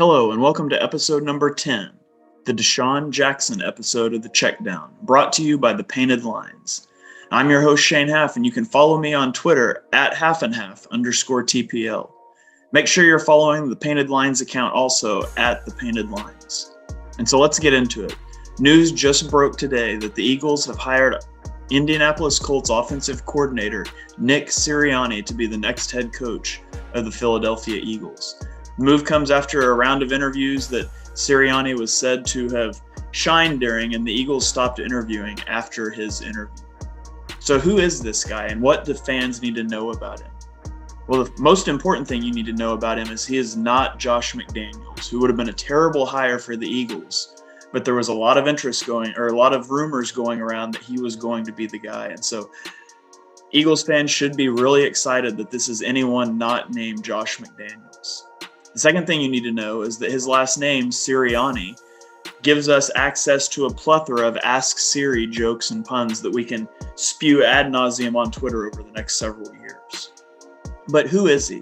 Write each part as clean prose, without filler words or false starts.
Hello and welcome to episode number 10, the Deshaun Jackson episode of The Checkdown, brought to you by The Painted Lines. I'm your host Shane Half, and you can follow me on Twitter at @halfandhalf_TPL. Make sure you're following the Painted Lines account also at The Painted Lines. And so let's get into it. News just broke today that the Eagles have hired Indianapolis Colts offensive coordinator Nick Sirianni to be the next head coach of the Philadelphia Eagles. The move comes after a round of interviews that Sirianni was said to have shined during, and the Eagles stopped interviewing after his interview. So who is this guy, and what do fans need to know about him? Well, the most important thing you need to know about him is he is not Josh McDaniels, who would have been a terrible hire for the Eagles. But there was a lot of a lot of rumors going around that he was going to be the guy. And so Eagles fans should be really excited that this is anyone not named Josh McDaniels. The second thing you need to know is that his last name, Sirianni, gives us access to a plethora of Ask Siri jokes and puns that we can spew ad nauseum on Twitter over the next several years. But who is he?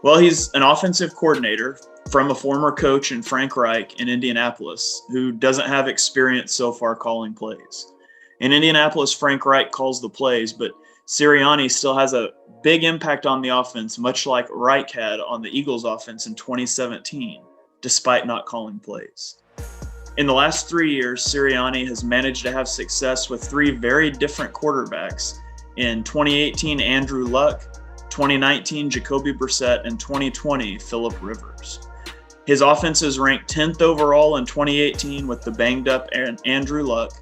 Well, he's an offensive coordinator from a former coach in Frank Reich in Indianapolis who doesn't have experience so far calling plays. In Indianapolis, Frank Reich calls the plays, but Sirianni still has a big impact on the offense, much like Reich had on the Eagles offense in 2017, despite not calling plays. In the last 3 years, Sirianni has managed to have success with three very different quarterbacks. In 2018, Andrew Luck, 2019, Jacoby Brissett, and 2020, Phillip Rivers. His offense is ranked 10th overall in 2018 with the banged-up Andrew Luck.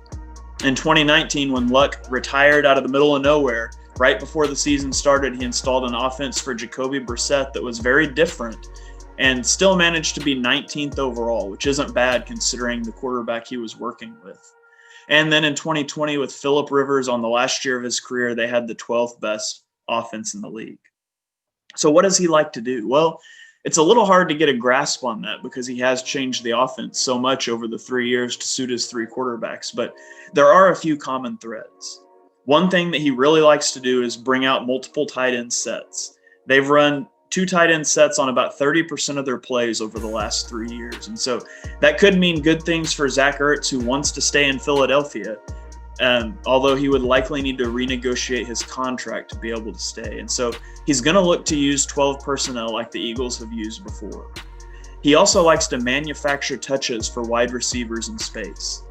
In 2019, when Luck retired out of the middle of nowhere, right before the season started, he installed an offense for Jacoby Brissett that was very different and still managed to be 19th overall, which isn't bad considering the quarterback he was working with. And then in 2020, with Phillip Rivers on the last year of his career, they had the 12th best offense in the league. So what does he like to do? Well, it's a little hard to get a grasp on that because he has changed the offense so much over the 3 years to suit his three quarterbacks, but there are a few common threads. One thing that he really likes to do is bring out multiple tight end sets. They've run two tight end sets on about 30% of their plays over the last 3 years, and so that could mean good things for Zach Ertz, who wants to stay in Philadelphia, although he would likely need to renegotiate his contract to be able to stay. And so he's going to look to use 12 personnel like the Eagles have used before. He also likes to manufacture touches for wide receivers in space.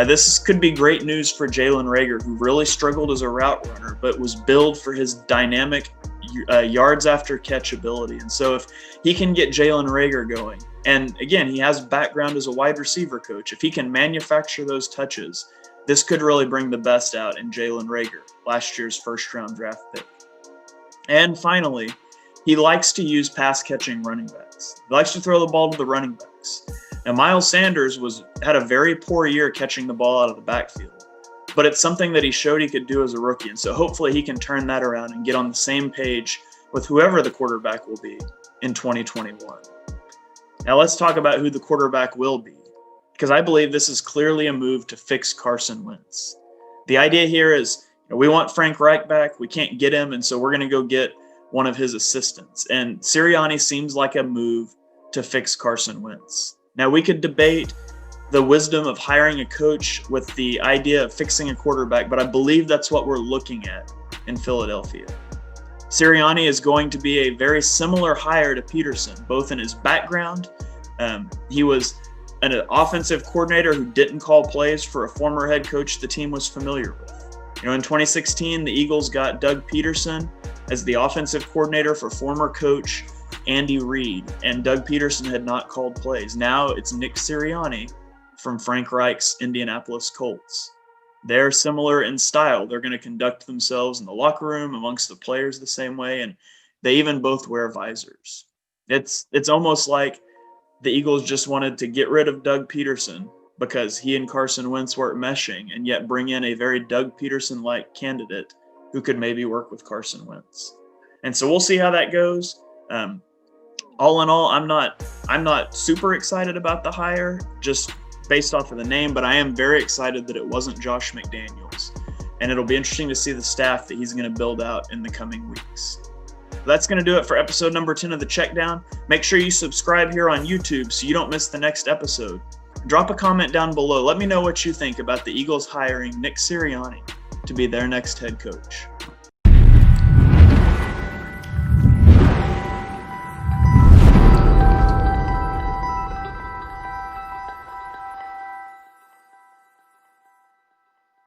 This could be great news for Jalen Reagor, who really struggled as a route runner, but was billed for his dynamic yards after catch ability. And so if he can get Jalen Reagor going, and again, he has background as a wide receiver coach, if he can manufacture those touches, this could really bring the best out in Jalen Reagor, last year's first-round draft pick. And finally, he likes to use pass-catching running backs. He likes to throw the ball to the running backs. Now, Miles Sanders had a very poor year catching the ball out of the backfield, but it's something that he showed he could do as a rookie, and so hopefully he can turn that around and get on the same page with whoever the quarterback will be in 2021. Now let's talk about who the quarterback will be, because I believe this is clearly a move to fix Carson Wentz. The idea here is, we want Frank Reich back, we can't get him, and so we're going to go get one of his assistants. And Sirianni seems like a move to fix Carson Wentz. Now, we could debate the wisdom of hiring a coach with the idea of fixing a quarterback, but I believe that's what we're looking at in Philadelphia. Sirianni is going to be a very similar hire to Peterson, both in his background. He was an offensive coordinator who didn't call plays for a former head coach the team was familiar with. In 2016, the Eagles got Doug Peterson as the offensive coordinator for former coach Andy Reid, and Doug Peterson had not called plays. Now it's Nick Sirianni from Frank Reich's Indianapolis Colts. They're similar in style. They're going to conduct themselves in the locker room amongst the players the same way, and they even both wear visors. It's almost like the Eagles just wanted to get rid of Doug Peterson because he and Carson Wentz weren't meshing, and yet bring in a very Doug Peterson-like candidate who could maybe work with Carson Wentz. And so we'll see how that goes. All in all, I'm not super excited about the hire, just based off of the name, but I am very excited that it wasn't Josh McDaniels. And it'll be interesting to see the staff that he's going to build out in the coming weeks. That's going to do it for episode number 10 of the Checkdown. Make sure you subscribe here on YouTube so you don't miss the next episode. Drop a comment down below. Let me know what you think about the Eagles hiring Nick Sirianni to be their next head coach.